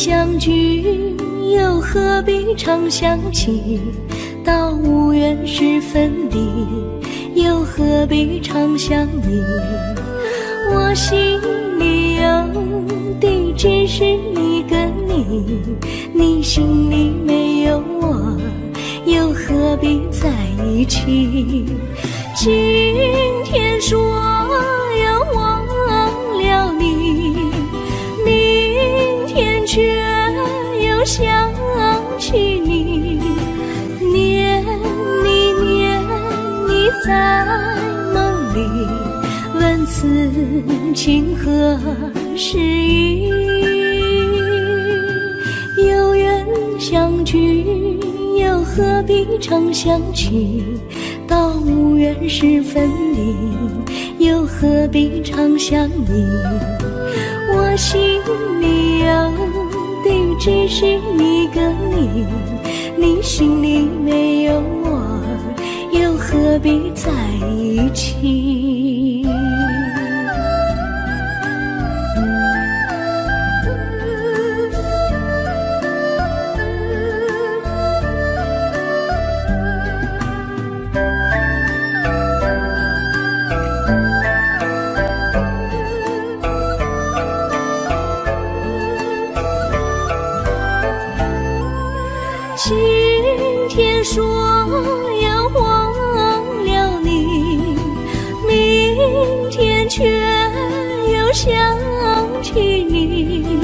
相聚，又何必常想起？到无缘时分离，又何必常想你？我心里有的只是一个你，你心里没有我，又何必在一起？今天说要忘了你，明天却又想起你，念你在梦里，问此情何时已？有缘相聚，又何必常想起？到无缘时分离，又何必常想你？我心里有的只是一个你，你心里没有我，又何必在一起？今天说要忘了你，明天却又想起你，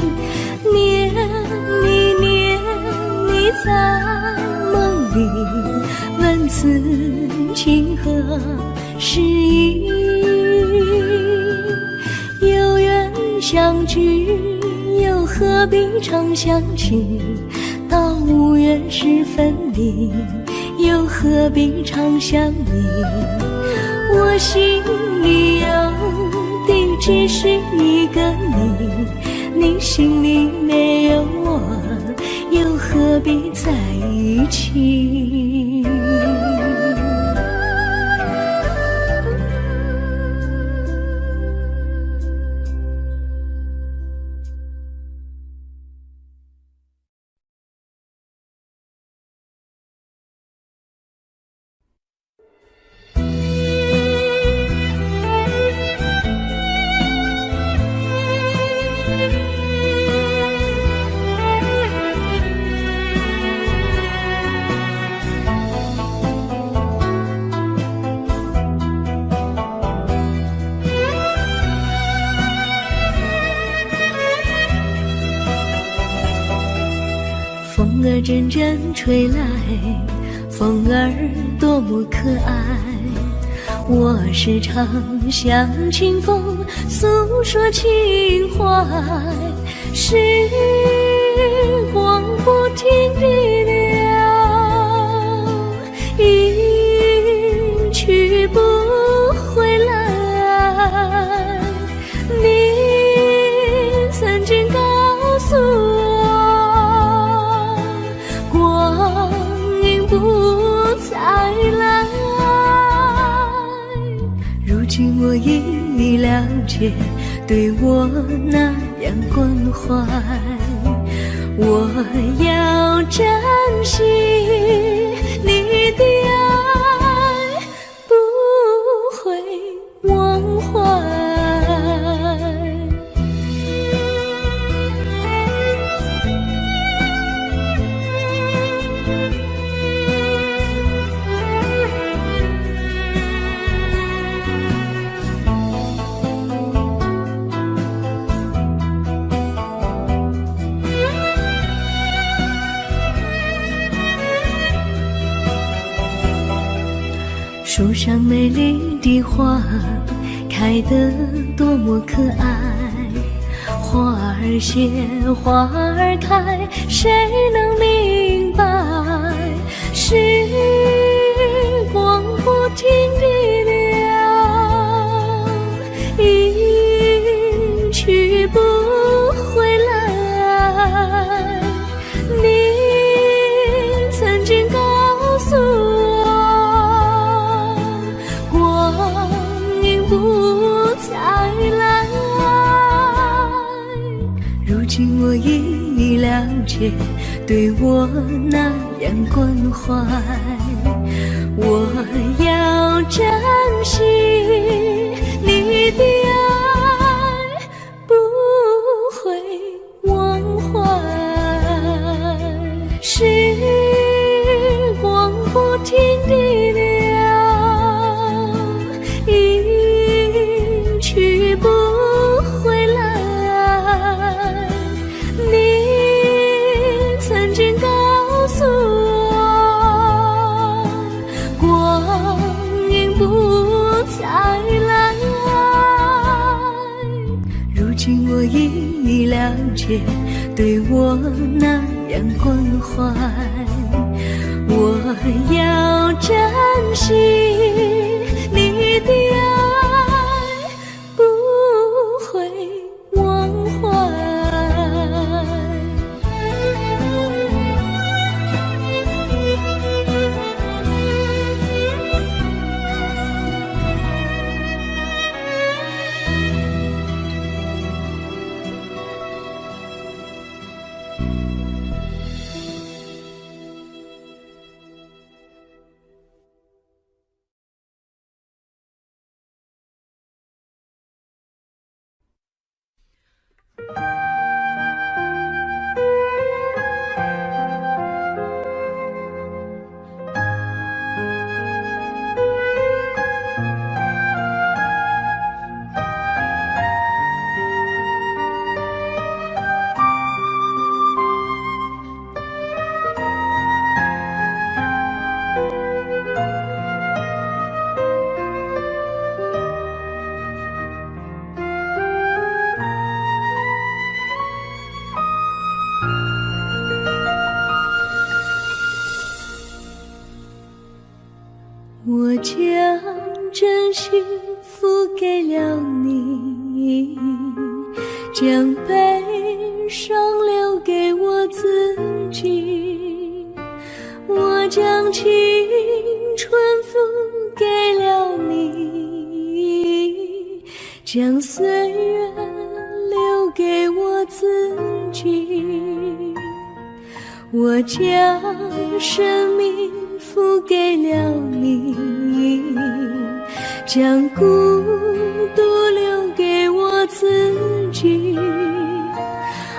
念你在梦里，问此情何时已？有缘相聚，又何必常想起？到无缘时分离，又何必常想你？我心里有的只是一个你，你心里没有我，又何必在一起？风儿阵阵吹来，风儿多么可爱。我时常向清风诉说情怀，时光不停地流，一去不回来。你曾经告诉我，光阴不再来。如今我已了解，对我那样关怀，我要珍惜你的爱，不会忘怀。树上美丽的花开得多么可爱，花儿谢，花儿开，谁能明白？时光不停地流，一去不回来。你曾经告诉我，光阴不再来。如今我已你了解，对我那样关怀，我要珍惜你的爱，不会忘怀。时光不停地流，一去不回来。你曾经告诉我，光阴不再来。如今我已了解，对我那样关怀，我要珍惜你的爱，不会忘怀。我将真心付给了你，将悲伤留给我自己。我将青春付给了你，将岁月留给我自己。我将生命付给了你，将孤独留给我自己。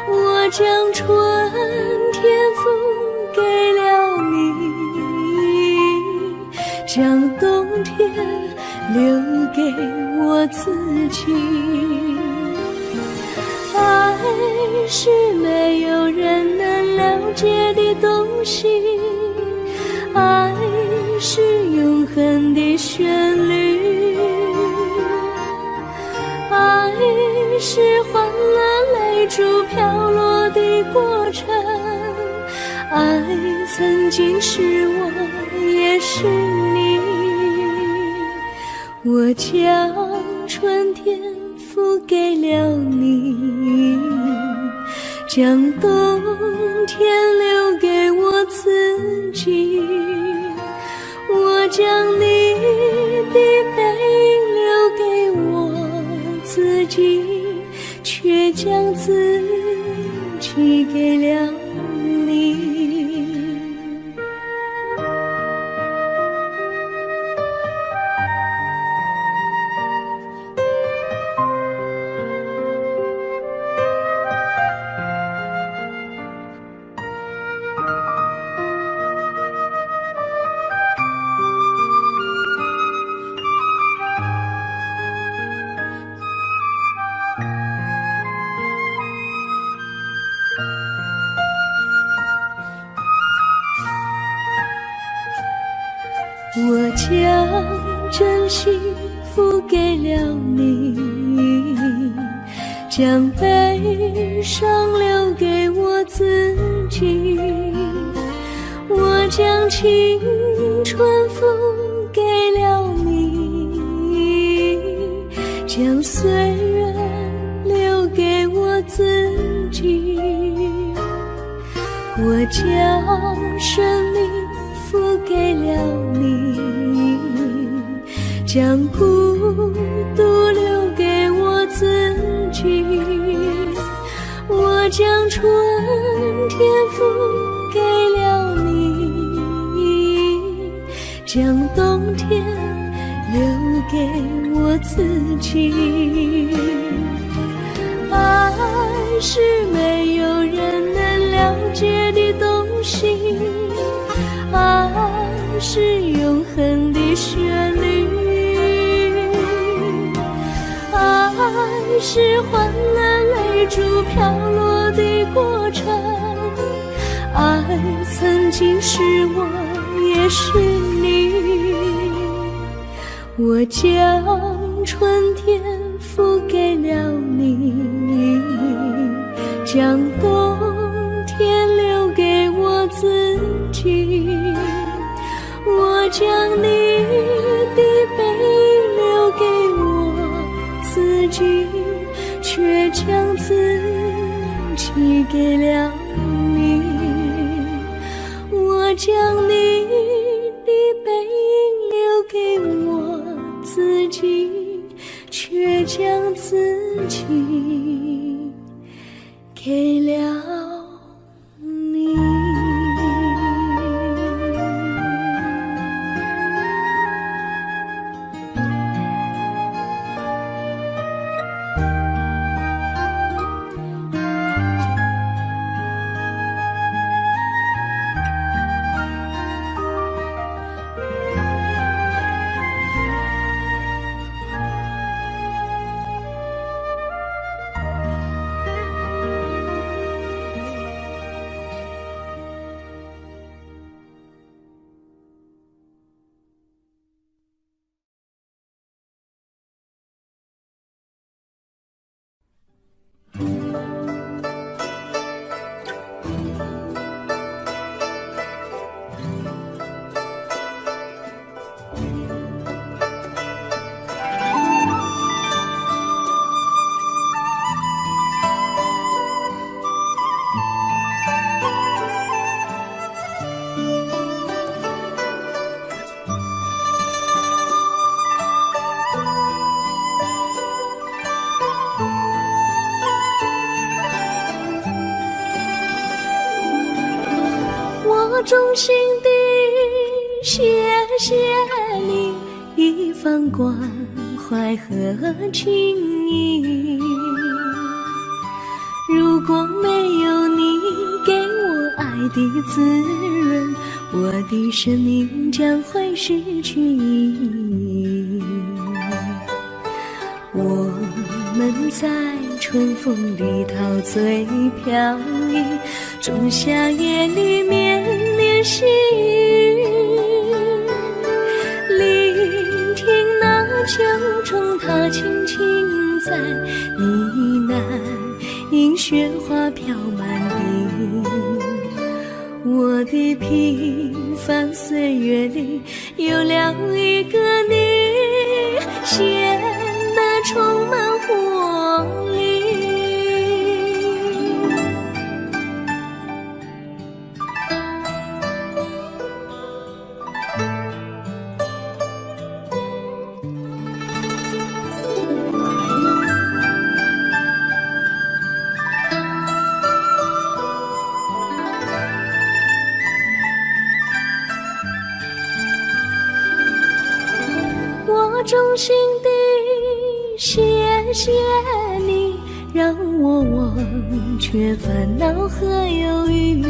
我将春天付给了你，将冬天留给我自己。爱是没有人能了解的东西，爱是永恒的旋律，爱是欢乐泪珠飘落的过程，爱曾经是我也是你。我将春天付给了你，将冬天留给我自己。我将你的背影留给我自己，却将自己给了你。我将真心付给了你，将悲伤留给我自己。我将青春付给了你，将岁月留给我自己。我将生命付给了你，将孤独留给我自己。我将将春天付给了你，将冬天留给我自己。爱是没有人能了解的东西，爱是永恒的旋律，爱是换了泪珠飘落的过程，爱曾经是我也是你。我将春天付给了你，将冬天留给我自己。我将你的背影留给我自己，却将自己给了你。我将你的背影留给我自己，却将自己给了你。我衷心地谢谢你一番关怀和情谊，如果没有你给我爱的滋润，我的生命将会失去意义。我们在春风里陶醉飘逸，仲夏夜里绵绵细雨，聆听那秋虫它轻轻在呢喃，因雪花飘满地。我的平凡岁月里有了一个你，显得充满活力。我衷心地谢谢你，让我忘却烦恼和忧郁。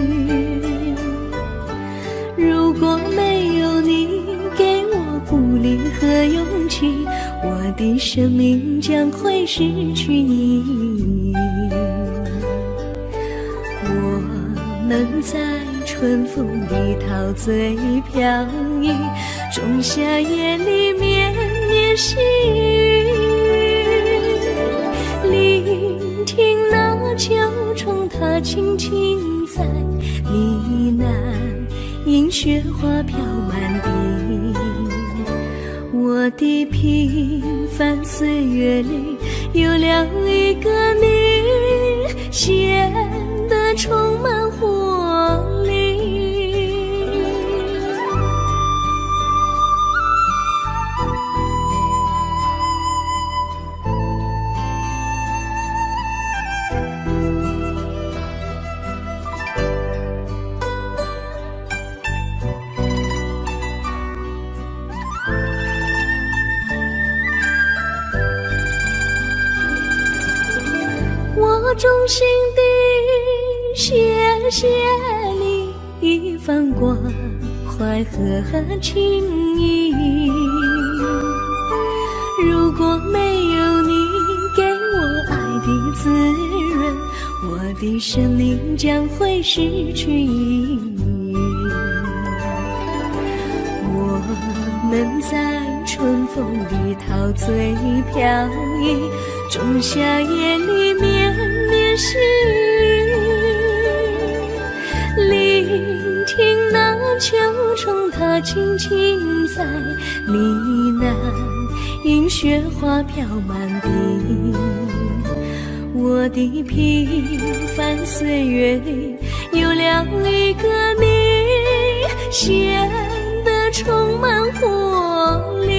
如果没有你给我鼓励和勇气，我的生命将会失去意义。我们在春风里陶醉飘逸，仲夏夜里绵绵细雨，聆听那秋虫它轻轻在呢喃，因雪花飘满地。我的平凡岁月里有了一个你，显得充满活力。我衷心地谢谢你一番关怀和情谊。如果没有你给我爱的滋润，我的生命将会失去意义。我们在春风里陶醉飘逸，仲夏夜里绵绵细雨，聆听那秋虫它轻轻在呢喃，迎雪花飘满地。我的平凡岁月里有了一个你，显得充满活力。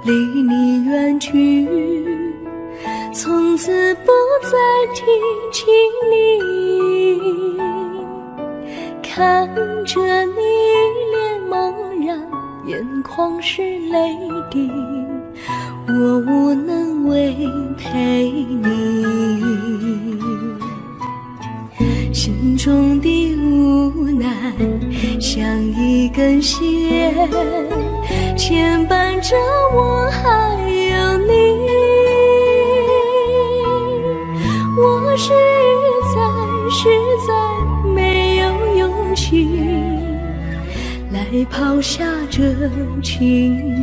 离你远去，从此不再提起你。看着你一脸茫然，眼眶是泪滴，我无能为陪你。心中的无奈像一根线，牵绊着我还有你。我实在没有勇气来抛下这情谊。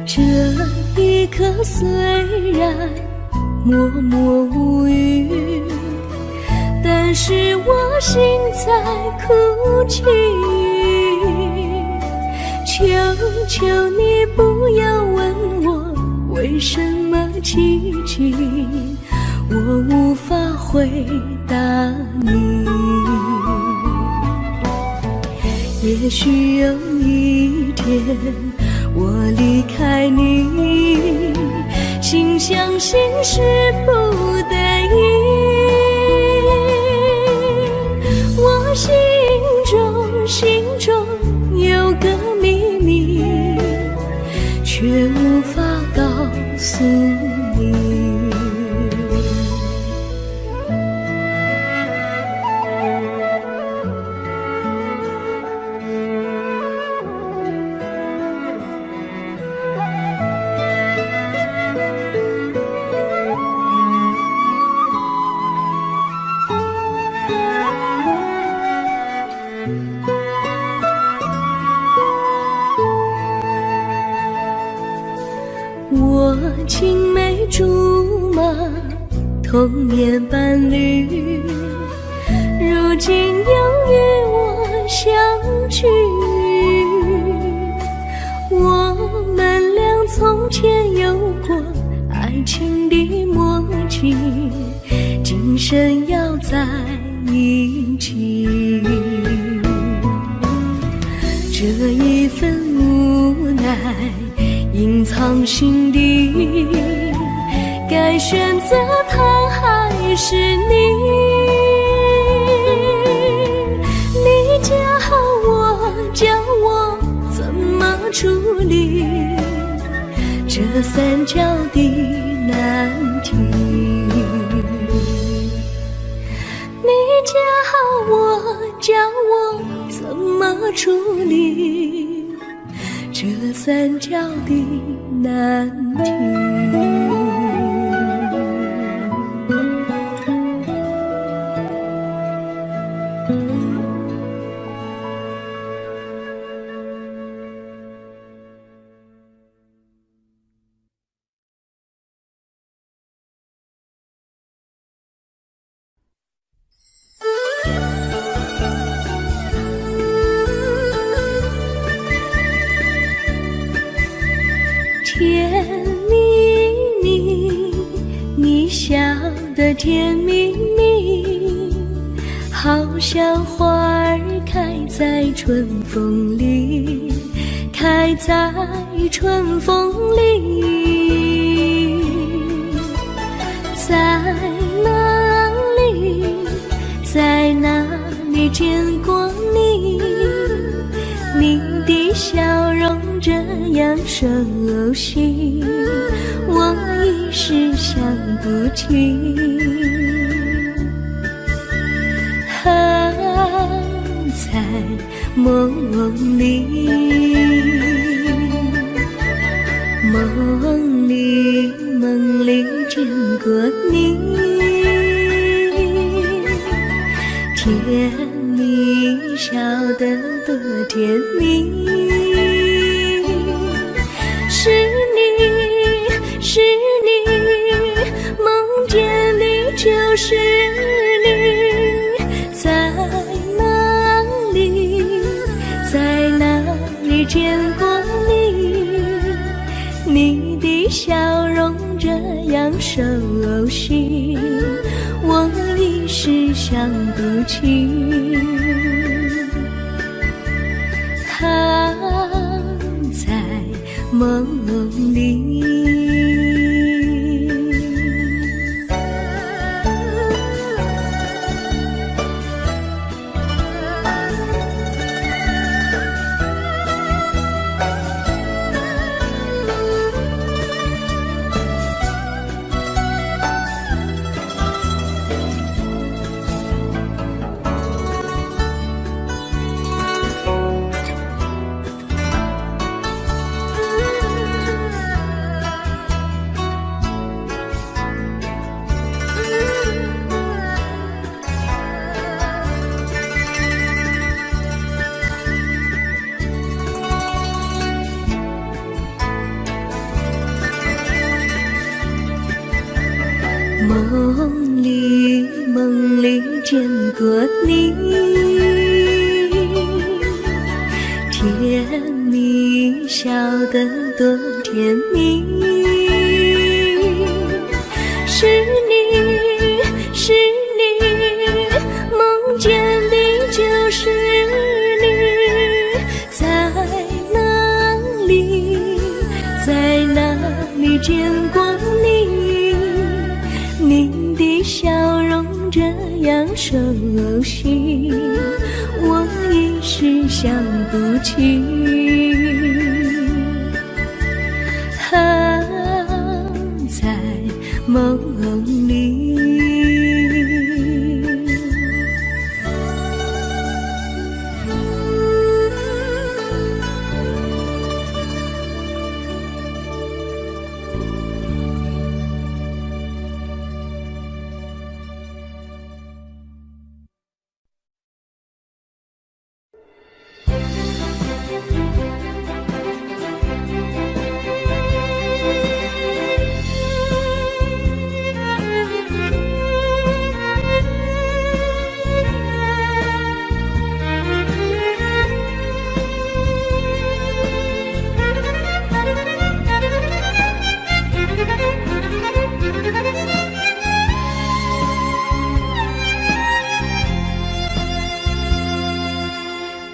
这一刻虽然默默无语，但是我心在哭泣。求求你不要问我为什么寂静，我无法回答你。也许有一天我离开你，心相信是不得已。我心中有个秘密，却无法告诉你。我青梅竹马，童年伴侣，如今又与我相聚。我们俩从前有过爱情的默契，今生要在一起。这一份无奈隐藏心底，该选择他还是你？你教我怎么处理这三角的难题。叫我怎么处理这三角的难题？甜蜜蜜，你笑得甜蜜蜜，好像花儿开在春风里，开在春风里。在哪里，在哪里见过你？你的笑容这样熟悉，我一时想不起。在梦里，梦里见过你，甜蜜笑得多甜蜜。是你，是你，梦见你就是你。在哪里，在哪里见过你？你的笑容这样熟悉，我一时想不起。在梦里。梦里见过你，甜蜜笑得多甜蜜。是你，是你，梦见的就是你。在哪里，在哪里见过你？你的笑容这样熟悉，我一时想不起。在梦里。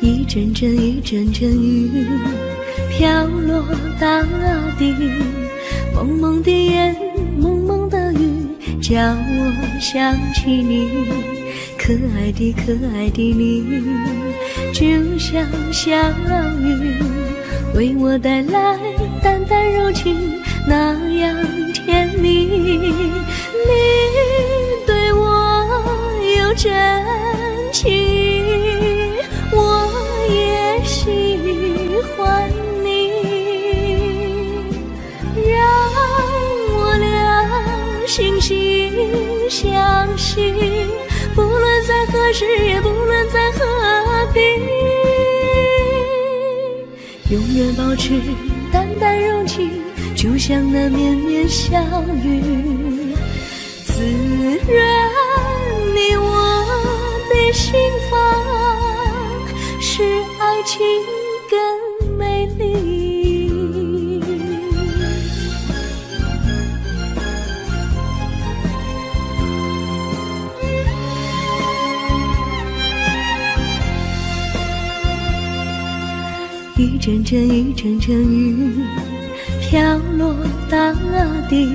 一阵阵一阵阵雨飘落大地，蒙蒙的烟，蒙蒙的雨，叫我想起你，可爱的可爱的你，就像小雨，为我带来淡淡柔情，那样甜蜜。你对我有真情，相信，不论在何时，也不论在何地，永远保持淡淡柔情，就像那绵绵小雨，滋润你我的心房，使爱情更美丽。一阵阵一阵阵雨飘落大地，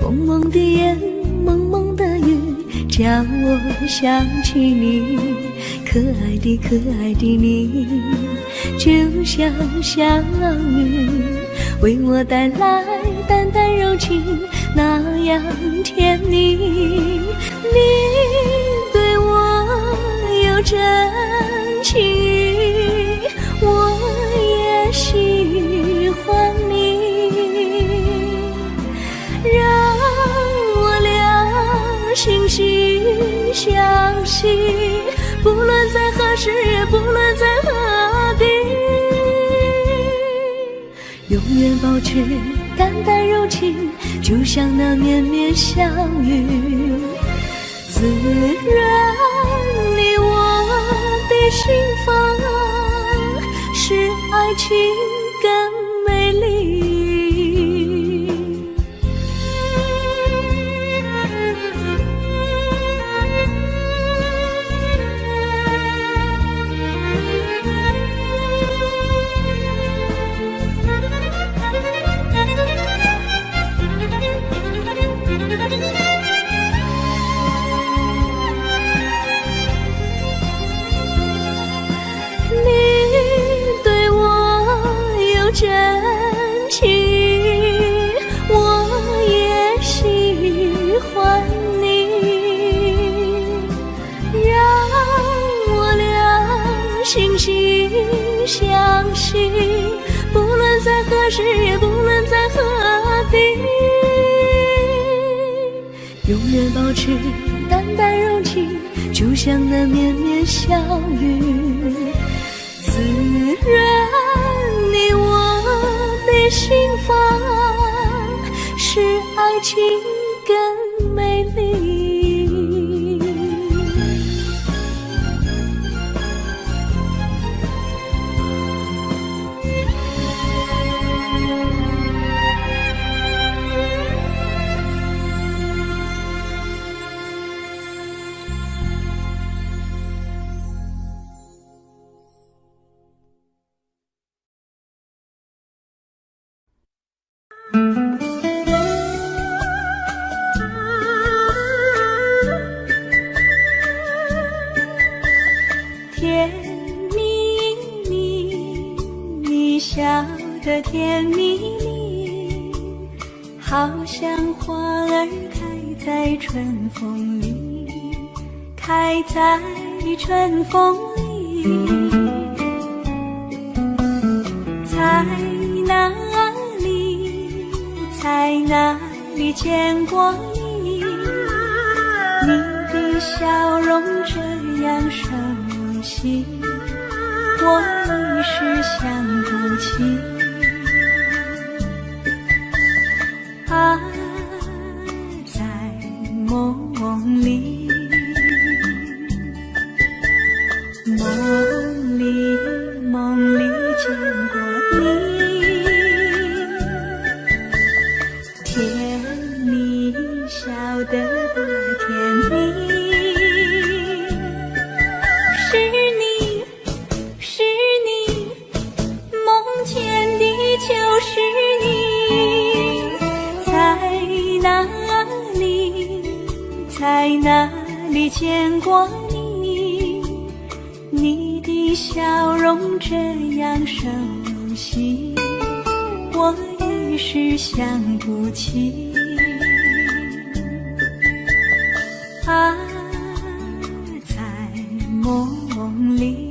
蒙蒙的烟，蒙蒙的雨，叫我想起你，可爱的可爱的你，就像小雨，为我带来淡淡柔情，那样甜蜜。你对我有真情，我也喜欢你，让我俩心心相惜，不论在何时，也不论在何地，永远保持淡淡柔情，就像那绵绵小雨，滋润你我的心房，使爱情更美丽。真情，我也喜欢你，让我俩心心相惜，不论在何时，也不论在何地，永远保持淡淡柔情，就像那绵绵小雨，滋润你我的心房，使爱情更美丽。甜蜜蜜，你笑得甜蜜蜜，好像花儿开在春风里，开在春风里。在哪里，在哪里见过你？你的笑容这样熟悉，我一时想不起。啊，在梦里，梦里，梦里见过你，甜蜜笑得多甜蜜。在哪里见过你？你的笑容这样熟悉，我一时想不起。啊，在梦里。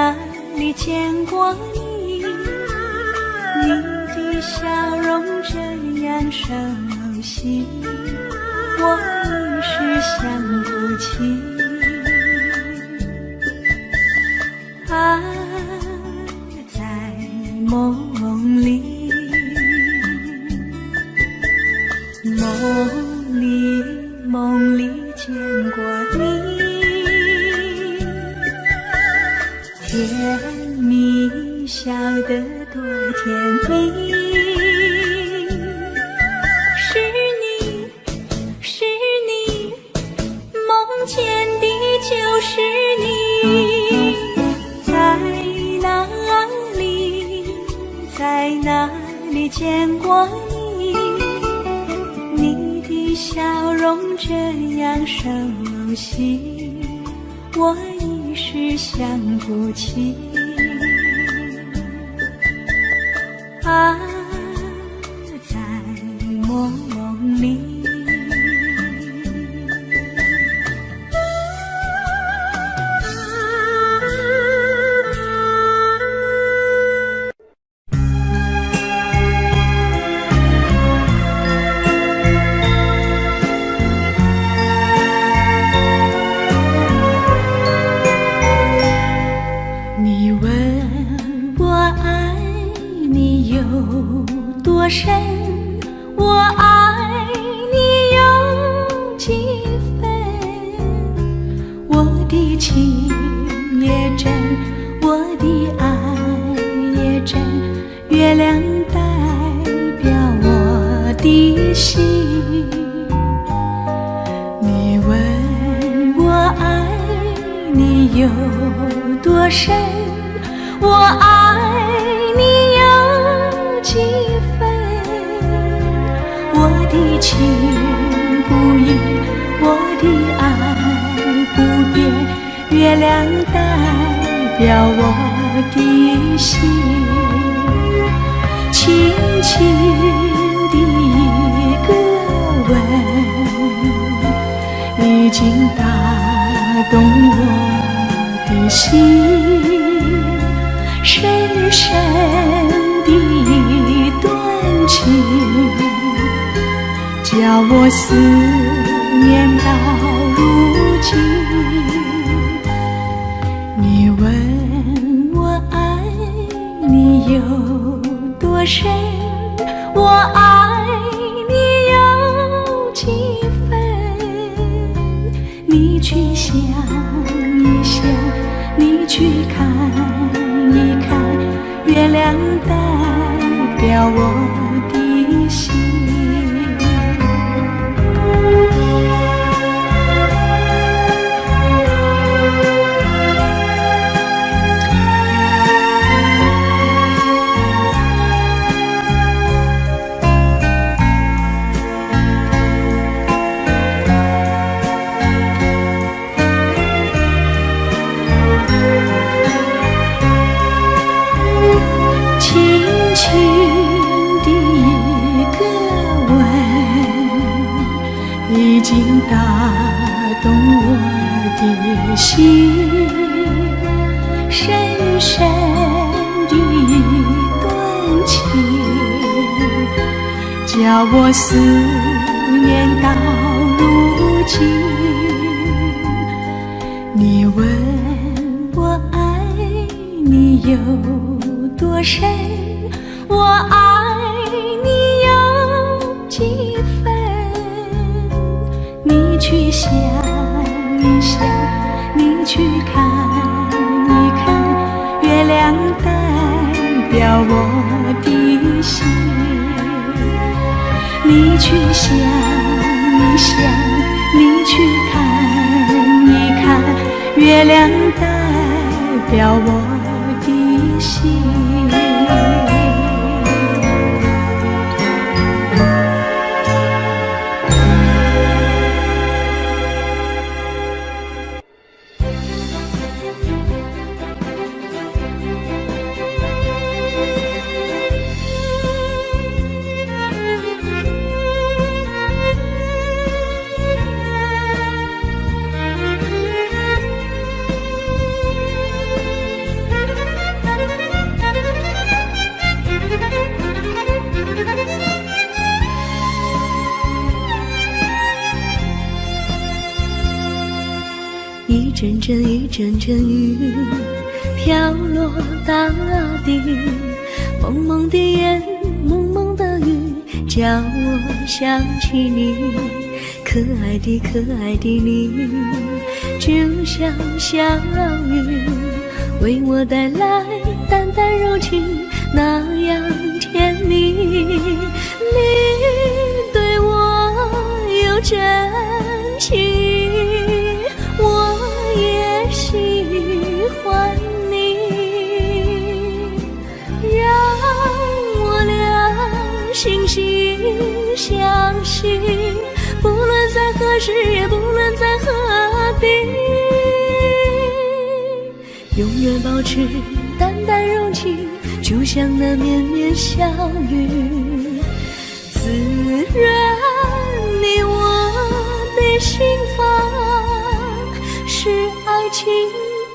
哪里见过你？你的笑容这样熟悉，我一时想不起。啊，在梦里，梦里见过你，甜蜜笑得多甜蜜。是你，梦见的就是你。在哪里见过你？你的笑容这样熟悉，我一时想不起。啊，在梦里。多深，我爱你有几分？我的情也真，我的爱也真，月亮代表我的心。你问我爱你有多深，我爱你有几分？我的情不移，我的爱不变，月亮代表我的心。轻轻的一个吻，已经打动我的心。深深的一段情，叫我思念到如今。你问我爱你有多深，我爱你有几分？你去想一想，你去看一看，月亮代表我的心。已经打动我的心，深深的一段情，叫我思念到如今。你问我爱你有多深，我爱你有几分？你去想一想，你去看一看，月亮代表我的心。你去想一想，你去看一看，月亮代表我的心。阵一阵阵雨飘落大地，蒙蒙的烟，蒙蒙的雨，叫我想起你。可爱的可爱的你，就像小雨，为我带来淡淡柔情，那样甜蜜。你对我有真情，我也喜欢你，让我俩惺惺相惜，不论在何时，也不论在何地，永远保持淡淡柔情，就像那绵绵小雨，滋润你我的心房，使爱情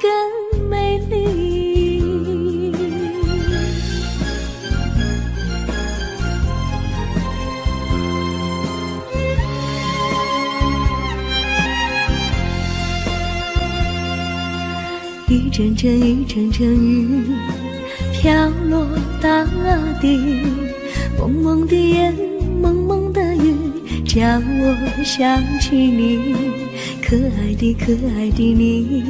更美丽。一阵阵一阵阵雨飘落大地，蒙蒙的烟，蒙蒙的雨，叫我想起你。可爱的可爱的你，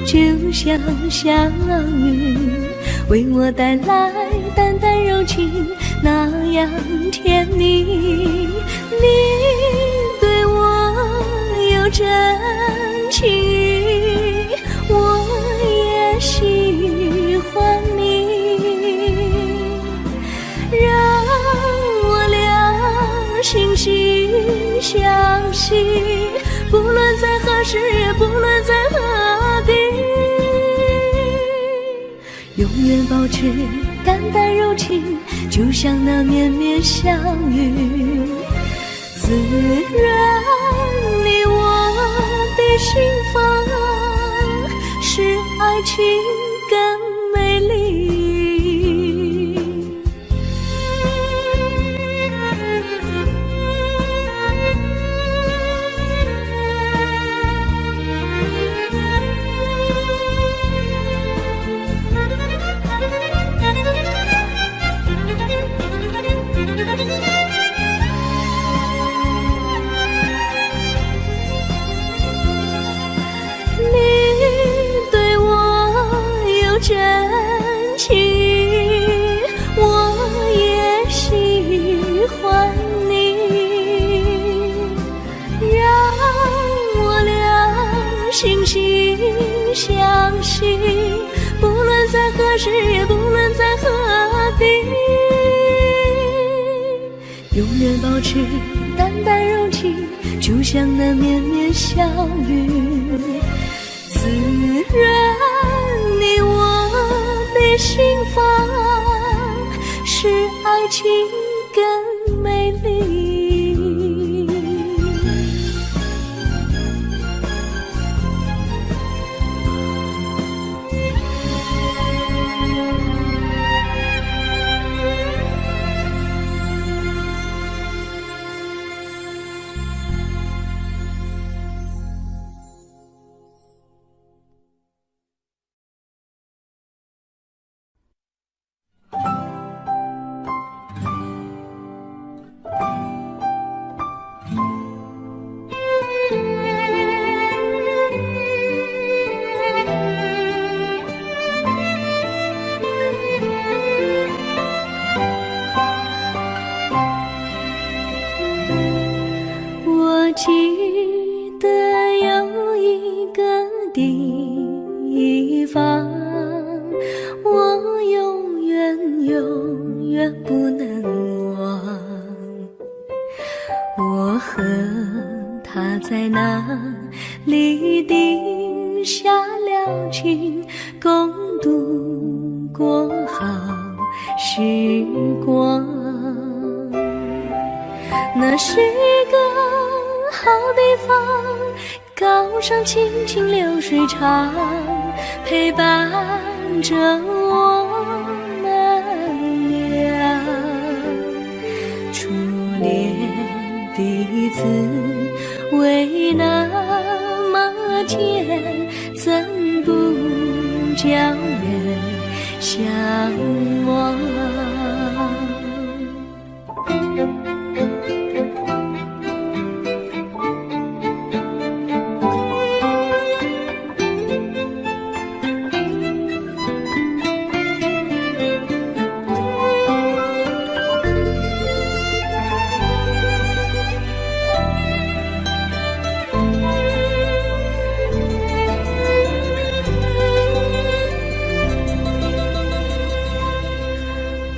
就像小雨，为我带来淡淡柔情，那样甜蜜。你对我有真情，我也喜欢你，让我俩惺惺相惜，不论在何时，也不论在何地，永远保持淡淡柔情，就像那绵绵小雨，滋润你我的心房，使爱情更美丽。真情，我也喜欢你，让我俩惺惺相惜，不论在何时，也不论在何地，永远保持淡淡柔情，就像那绵绵小雨，滋润你我的心房，使爱情更美丽。我记得有一个地方，我永远永远不能忘。我和他在那里定下了情，共度过好时光。那是一个好地方，高山清清流水长，陪伴着我们俩。初恋的滋味那么甜，叫人向往。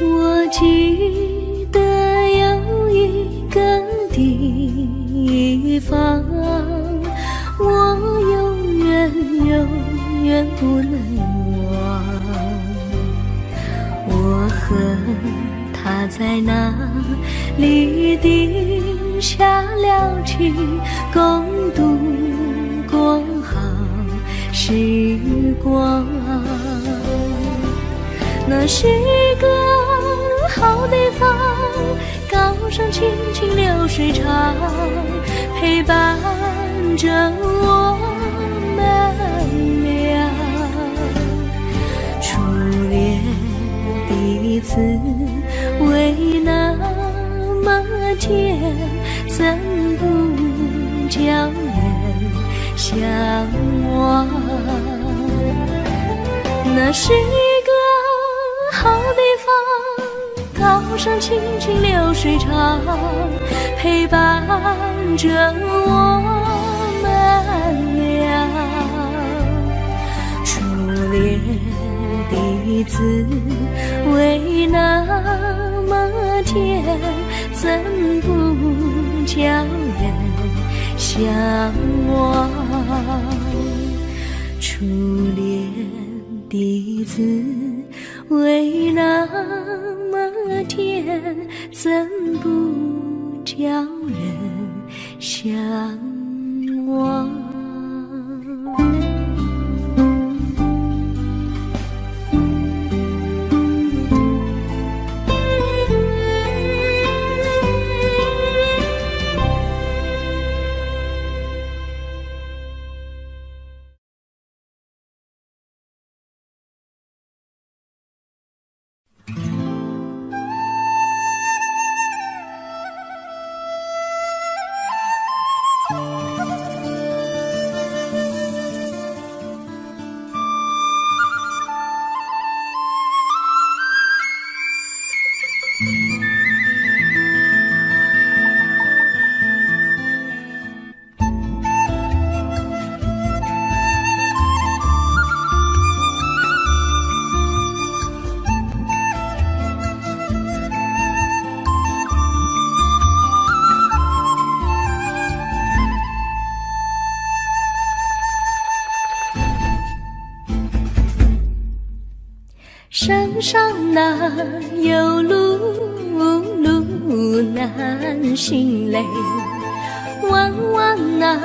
我记得有一个地方，我永远永远不能忘。我和他在那里定下了情，共度过好时光。那是个好地方，高山青青流水长，陪伴着我们俩。初恋的滋味那么甜，怎不叫人向往？那是一个好地方，高山青青流水长，陪伴着我们俩。初恋的滋味那么甜，怎不叫人向往？初恋的滋味那么甜，怎不叫人向往？山上哪有路，路难行嘞，弯弯哪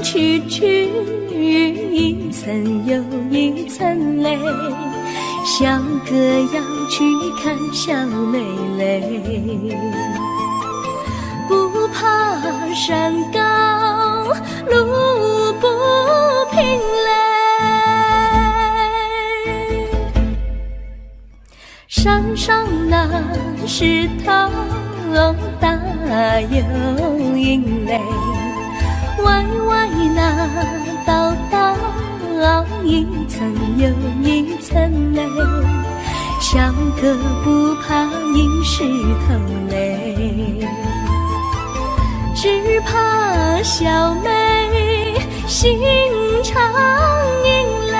曲曲，一层又一层嘞，小哥要去看小妹嘞，不怕山高路不平嘞，山上那石头大又硬嘞，歪歪那道道一层又一层嘞，小哥不怕硬石头嘞，只怕小妹心肠硬嘞。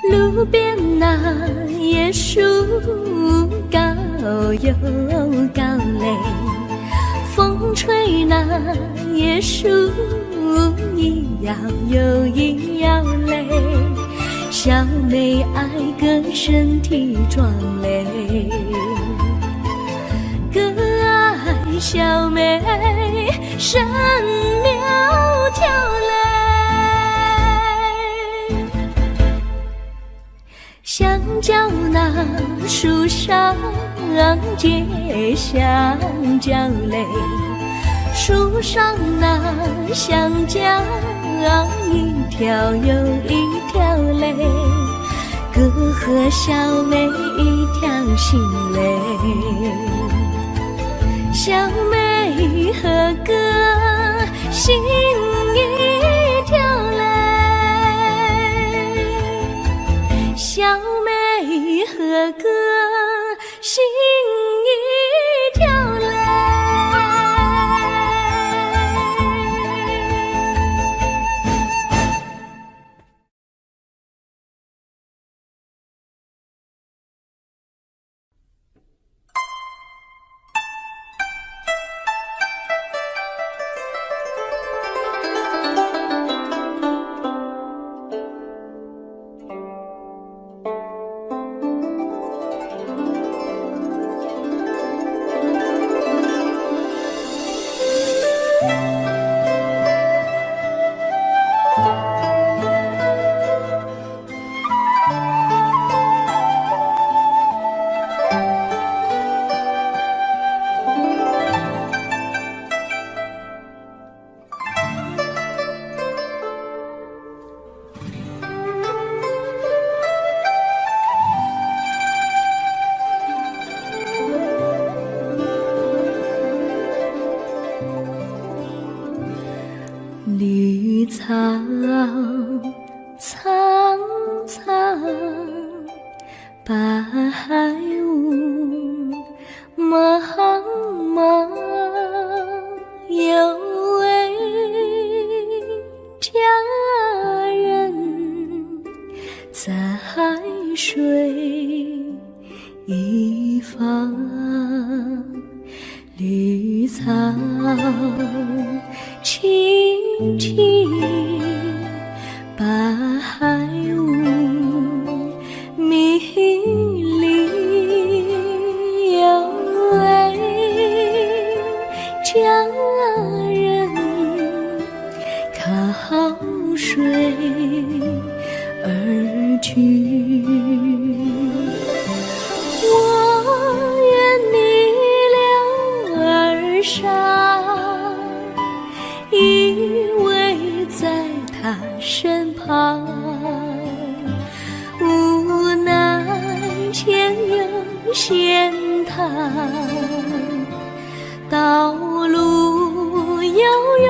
路边那椰树高又高嘞，风吹那椰树一摇又一摇嘞，小妹爱个身体壮嘞，小妹神苗条嘞，香蕉那树上结香蕉嘞，树上那香蕉一条又一条嘞，哥和小妹一条心嘞，小妹和哥心一条嘞，小妹和哥心一条嘞。绿草苍苍，白雾茫茫，有位佳人在水一方，绿草青青，白雾迷离，有位佳人靠水而居。我愿你留儿上，依偎在他身旁，无奈前有险滩，道路又远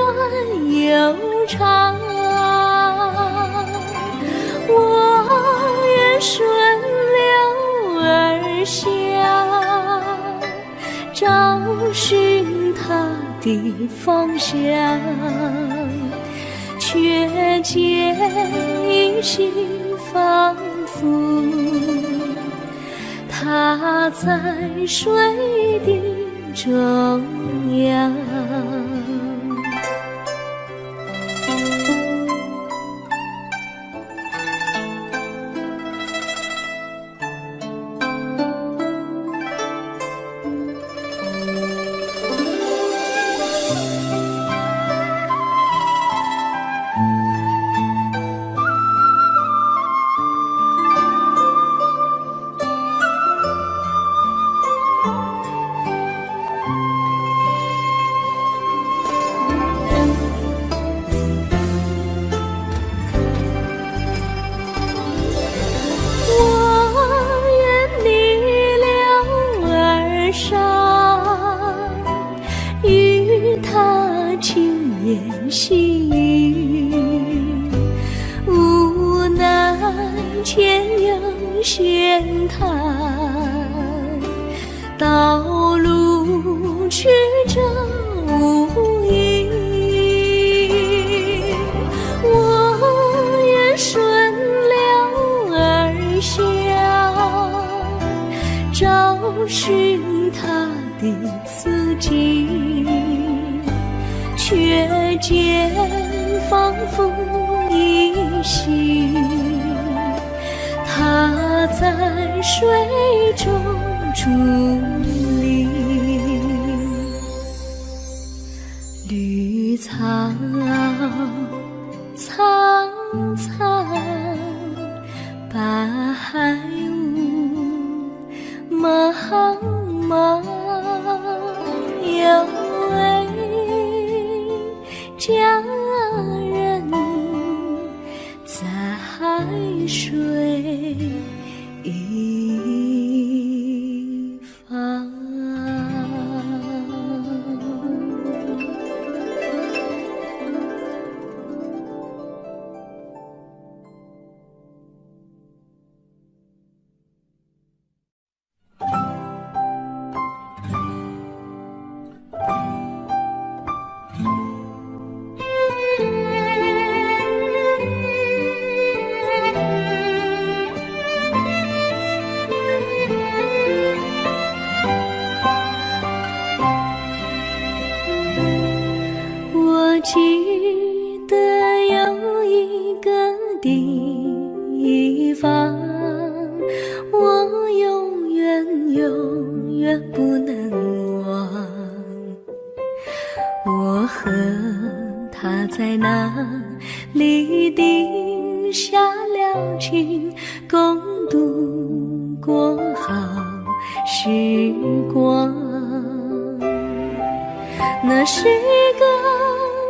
又长，我愿顺流而下，找寻他的方向，却见一心仿佛他在水的中央。细雨无奈前有险滩，道路曲折无依，我愿顺流而下，找寻他的足迹，却见仿佛依稀，他在水中伫立。苍苍苍，白雾茫茫，有位佳人在海水一方。我记得有一个地方，我永远不能忘。我和他在那里定下了情，共度过好时光。那是个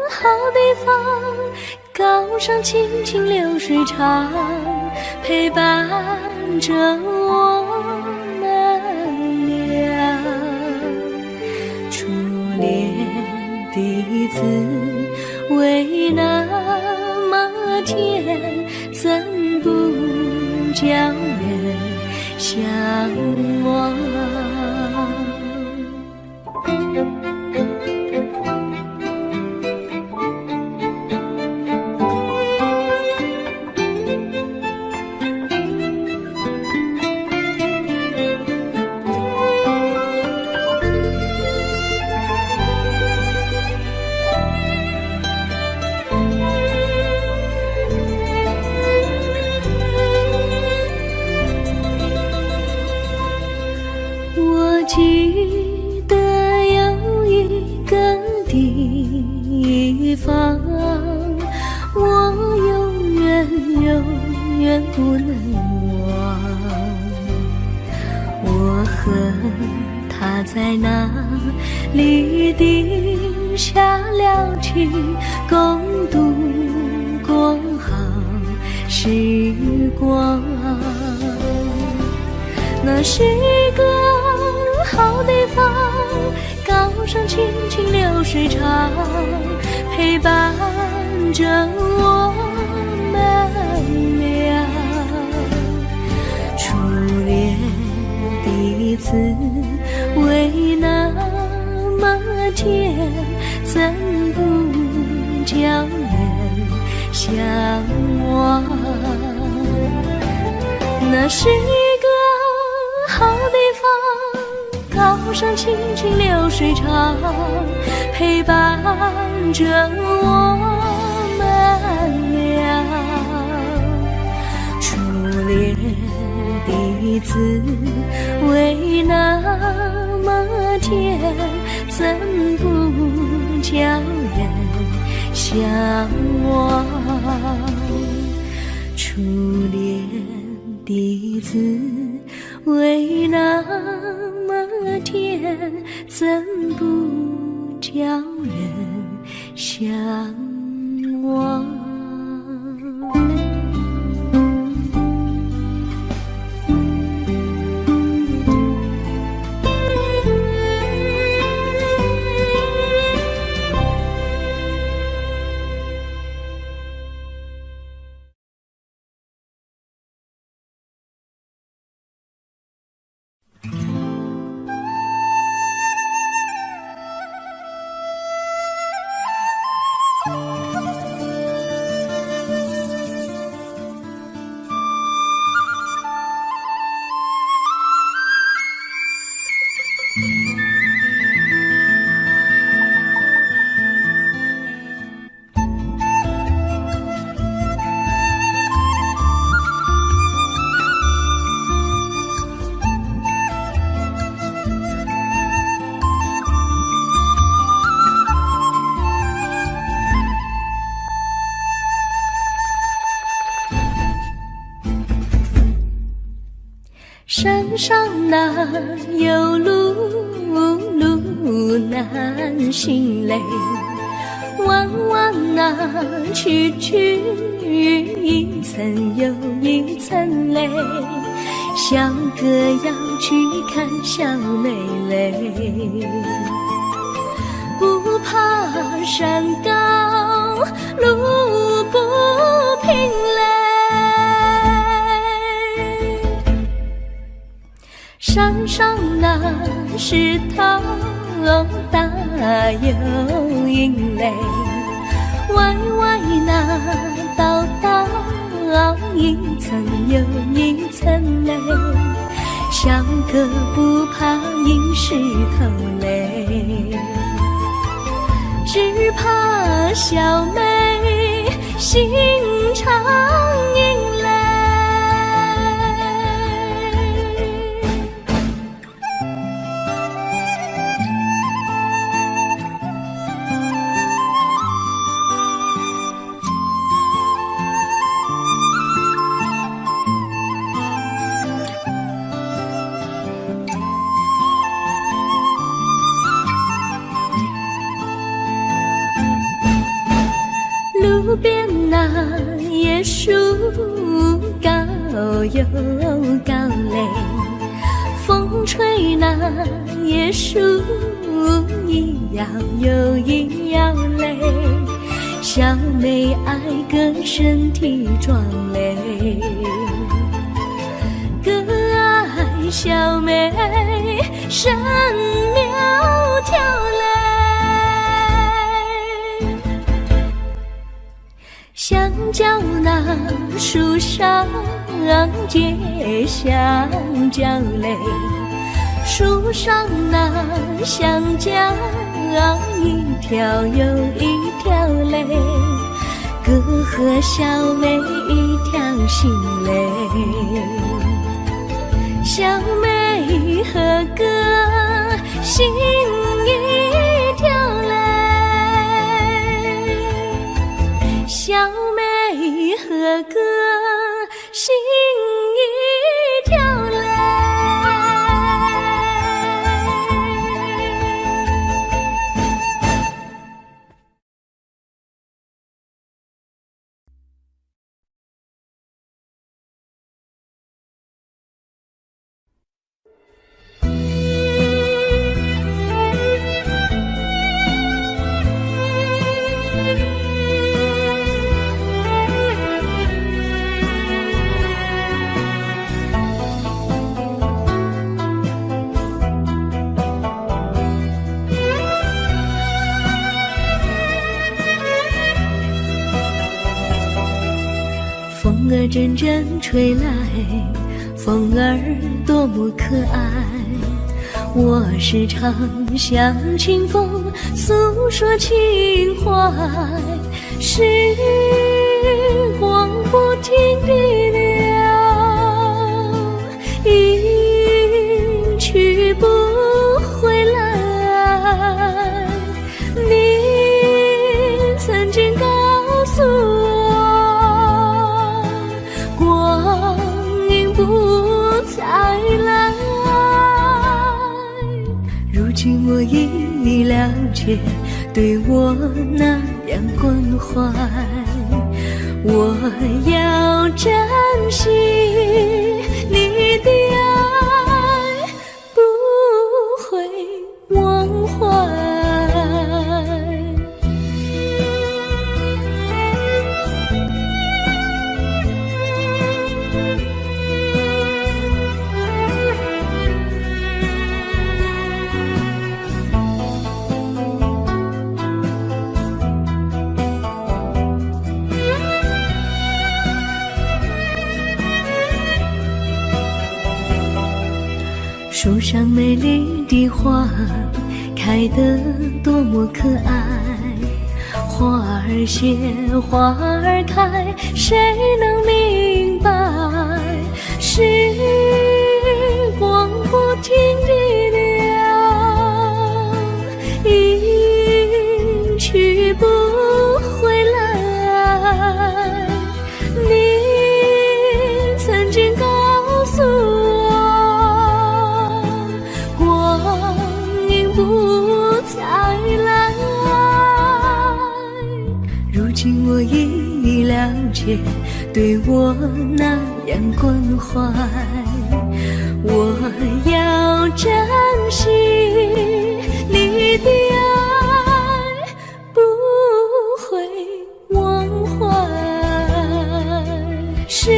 好地方，高山青青流水长，陪伴着我们俩。初恋的滋味那么甜，怎不叫人向往？我记得有一个地方，我永远不能忘。我和他在那里定下了情，共度过好时光。那是个好地方，高山青青流水长，陪伴着我们俩。初恋的滋味那么甜，怎不叫人向往？那是一个好地方，高山青青流水长，陪伴着我们俩。初恋的滋味那么甜，怎不叫人向往？初恋的滋味那么甜，怎不叫人向往？上哪有路，路难行嘞。弯弯哪曲曲，一层又一层嘞。小哥要去看小妹嘞，不怕山高路不平嘞。山上那石头大又硬嘞，歪歪那道道一层又一层嘞。小哥不怕硬石头嘞，只怕小妹心肠硬嘞。路边那椰树高又高嘞，风吹那椰树一摇又一摇嘞。小妹爱个身体壮嘞，哥爱小妹身苗条嘞。香蕉那树上结香蕉嘞，树上那香蕉一条又一条嘞，哥和小妹一条心嘞，小妹和哥心一条嘞。小妹和哥心一条嘞。风儿阵阵吹来，风儿多么可爱。我时常向清风诉说情怀，时光不停地流，一去不回来。你曾经告诉我，光阴不再来。如今我已了解，对我那样关怀，我要珍惜你的爱，不会忘怀。树上美丽的花开得多么可爱，花儿谢，花儿开，谁能明白？时光不停地流，一去不回来。你曾经告诉我，再来。如今我已了解，对我那样关怀，我要珍惜你的爱，不会忘怀。时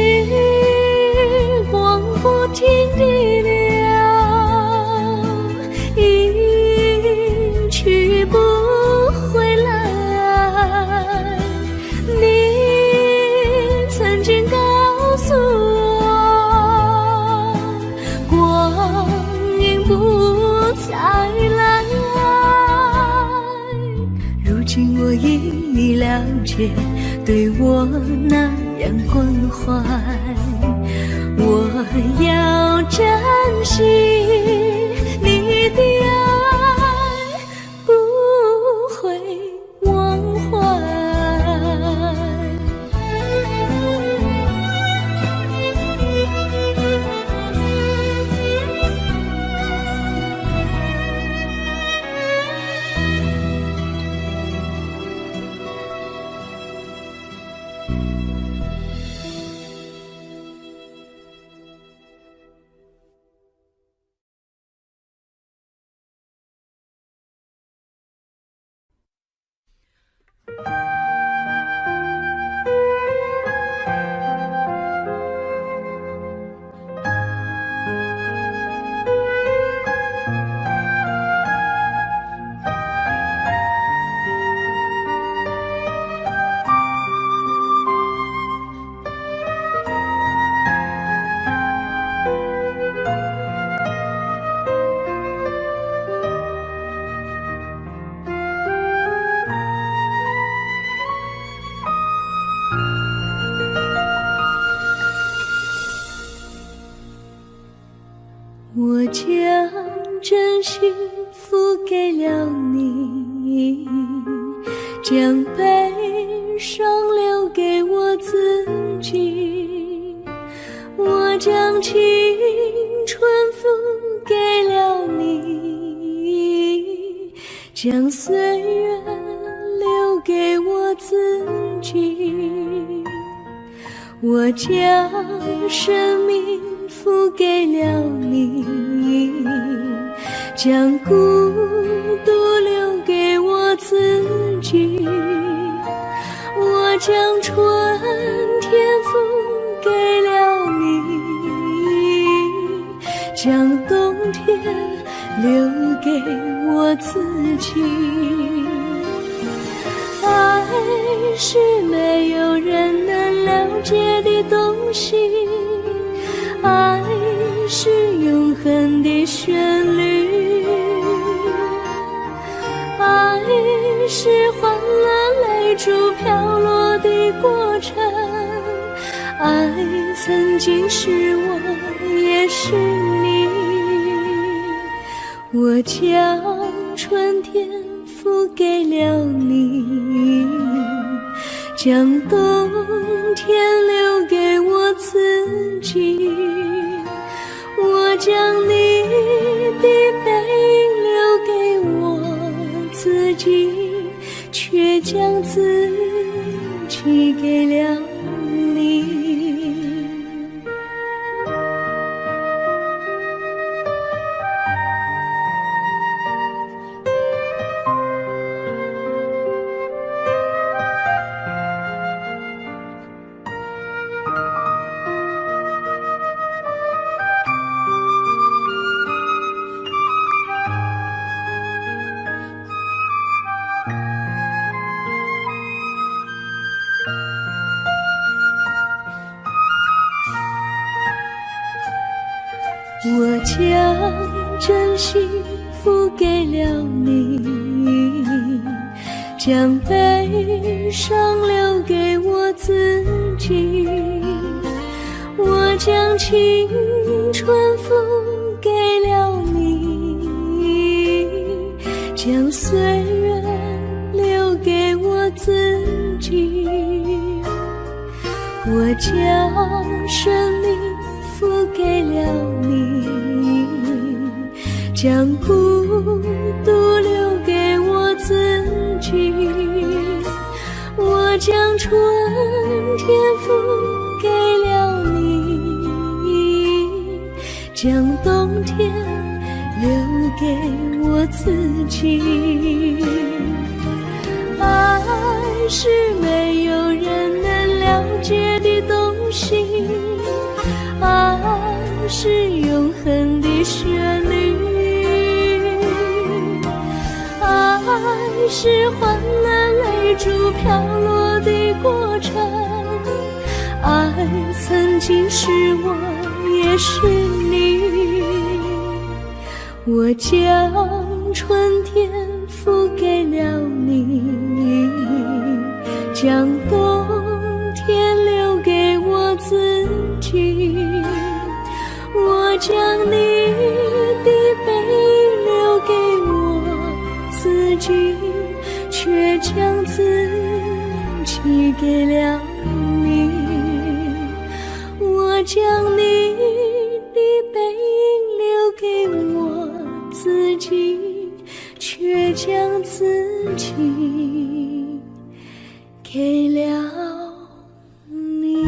光不停地流，一去不回来。你曾经告诉我，光阴不再来。如今我已了解，对我那样关怀，我要珍惜你的爱，不会忘怀。我将真心付给了你，将悲伤留给我自己。我将青春付给了你，将岁月留给我自己。我将生命付给了你，将孤独留给我自己。我将春天付给了你，将冬天留给我自己。爱是没有人能了解的东西，爱是永恒的旋律，爱是换了泪珠飘落的过程，爱曾经是我也是你。我将春天付给了你，将冬天留给我自己。我将你的背影留给我自己，却将自己给了你。我将真心付给了你，将悲伤留给我自己。我将青春付给了你，将岁月留给我自己。我将生命付给了你，将孤独留给将春天付给了你，将冬天留给我自己。爱是没有人能了解的东西，爱是永恒的旋律，爱是换了泪珠飘落的过程，爱曾经是我也是你。我将春天付给了你，将冬天留给我自己。我将你的背影留给我自己，却将自己给了你。我将你的背影留给我自己，却将自己给了你。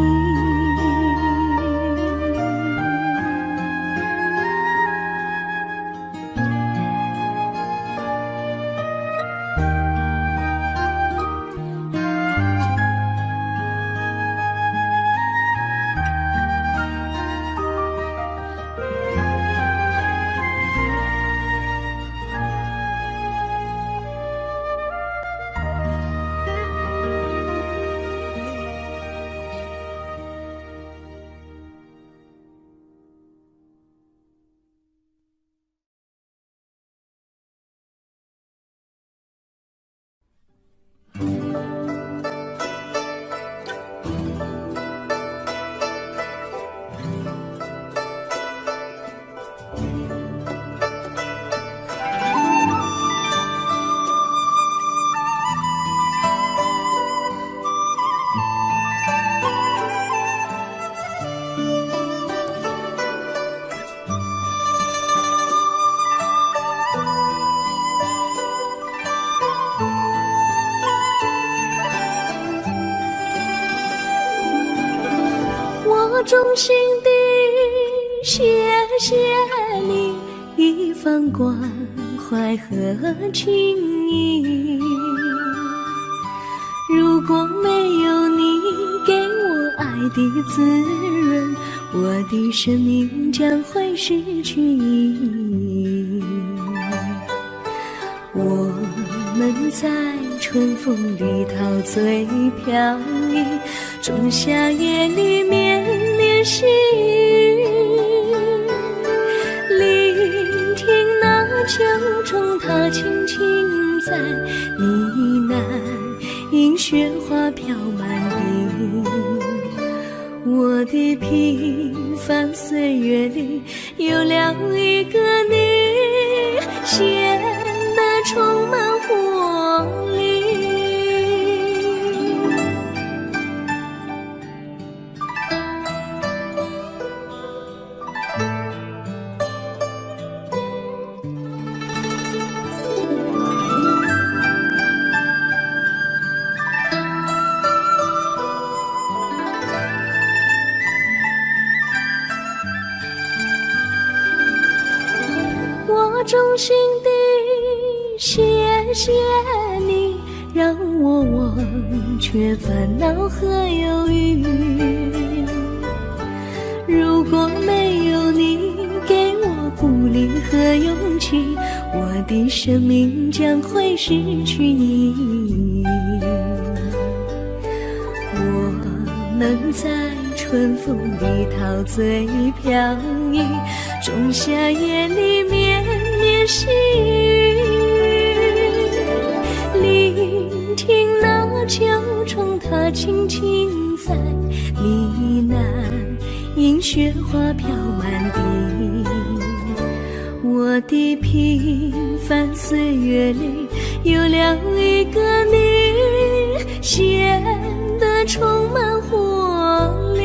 我衷心地谢谢你一番关怀和情谊，如果没有你给我爱的滋润，我的生命将会失去意义。我们在春风里陶醉飘逸，仲夏夜里绵绵细雨，聆听那秋虫它轻轻在呢喃，迎雪花飘满地。我的平凡岁月里有了一个你，显得充满活力。我衷心地谢谢你，让我忘却烦恼和忧郁。如果没有你给我鼓励和勇气，我的生命将会失去意义。我们在春风里陶醉飘逸，仲夏夜里绵绵细雨，聆听那秋虫它轻轻在呢喃，迎雪花飘满地。我的平凡岁月里有了一个你，显得充满活力。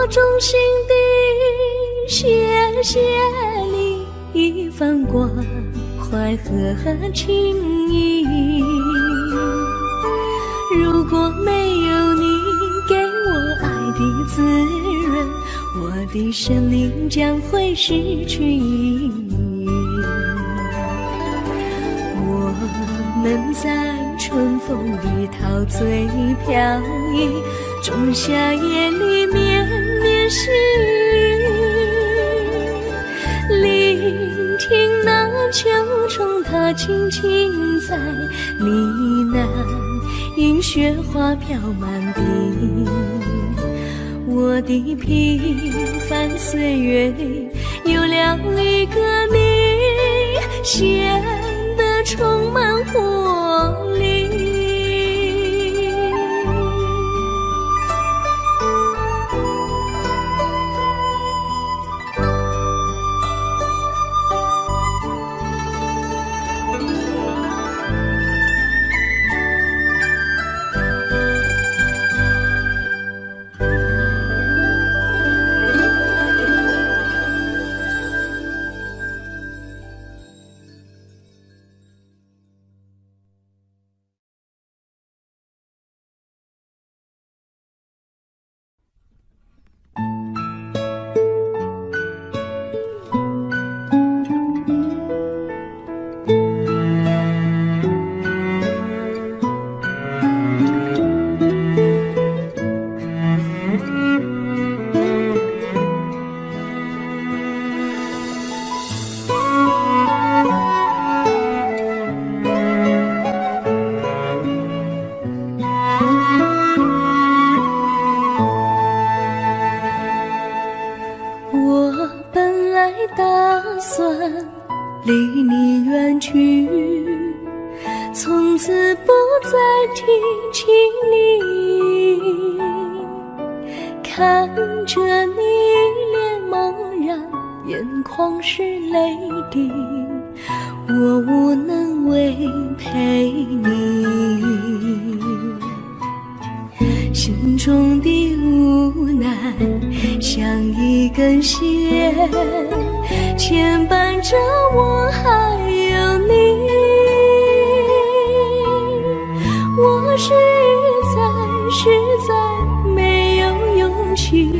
衷心地谢谢你一番关怀和情谊。如果没有你给我爱的滋润，我的生命将会失去意义。我们在春风里陶醉飘逸，仲夏夜里绵绵细雨，聆听那秋虫它轻轻在呢喃，迎雪花飘满地。我的平凡岁月里有了一个你，显得充满活力。离你远去，从此不再提起你。看着你脸茫然，眼眶是泪滴，我无能为陪你。心中的无奈像一根线，牵绊着我还有你。我实在没有勇气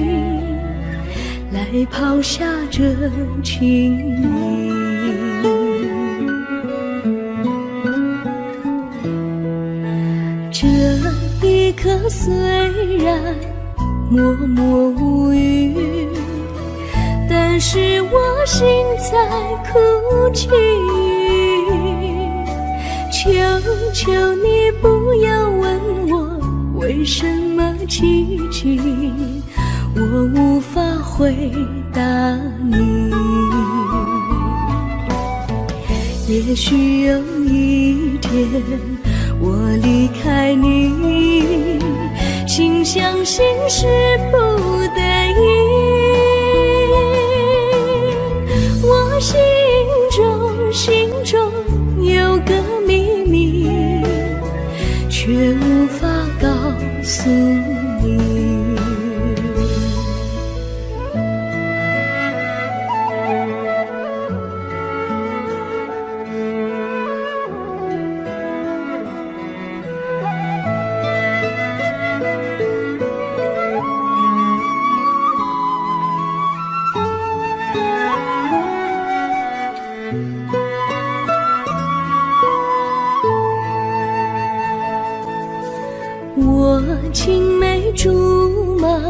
来抛下这情谊。这一刻虽然默默无语，但是我心在哭泣。求求你不要问我为什么寂静，我无法回答你。也许有一天我离开你，心相信是不得已。我心中有个秘密，却无法告诉你。我青梅竹马，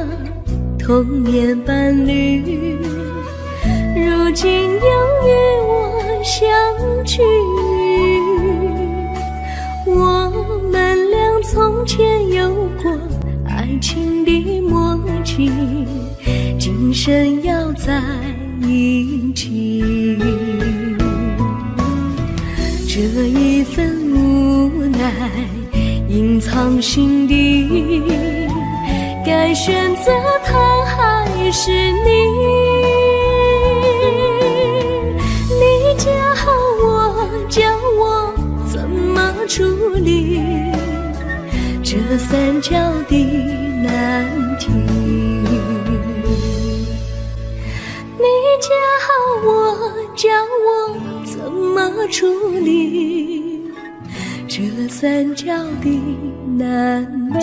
童年伴侣，如今又与我相聚。我们俩从前有过爱情的默契，今生要在一起。这一份无奈隐藏心底，该选择他还是你？你教我怎么处理这三角的难题。处理这三角的难题。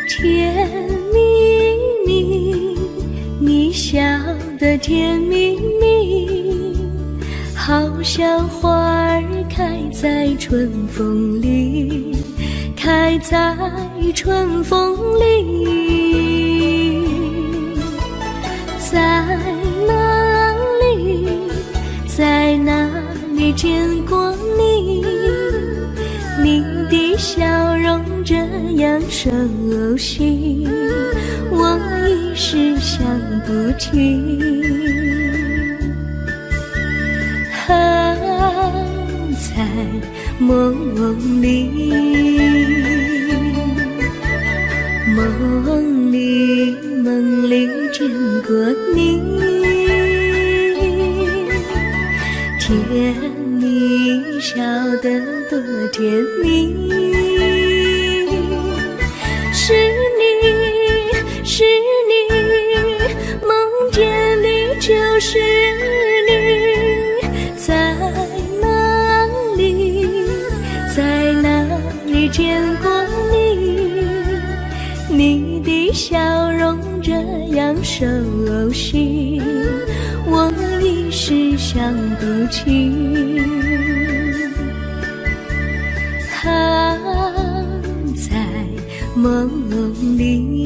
甜蜜蜜，你笑得甜蜜蜜，好像花儿开在春风里，开在春风里。在哪里，在哪里见过你？你的笑容这样熟悉，我一时想不起。在梦里，梦里见过你，甜蜜笑得多甜蜜。是你，是你，梦见你就是你。在哪里，在哪里见过你？你的笑容这样熟悉，我一时想不起。在梦里。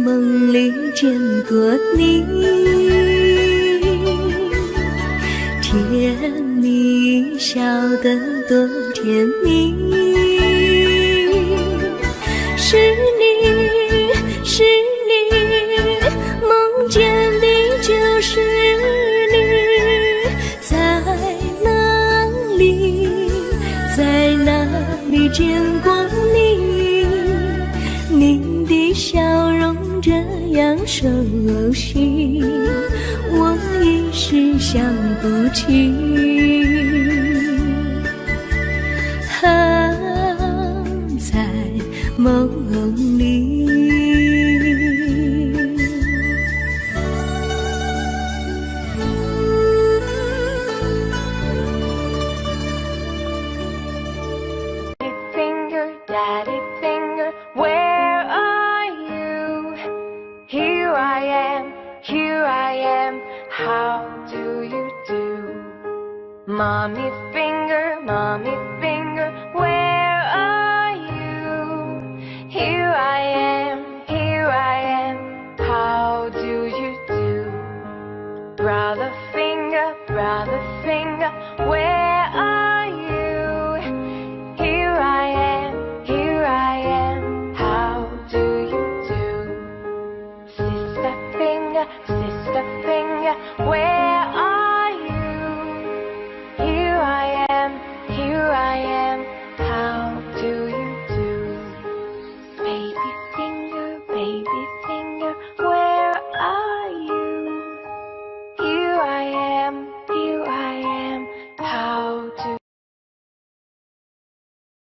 梦里见过你，甜蜜笑得多甜蜜。是你，是里，在哪里见过你？你的笑容这样熟悉，我一时想不起。在梦里。Daddy finger, where are you? Here I am, how do you do? Mommy finger, where are you? Here I am, how do you do? Brother finger, where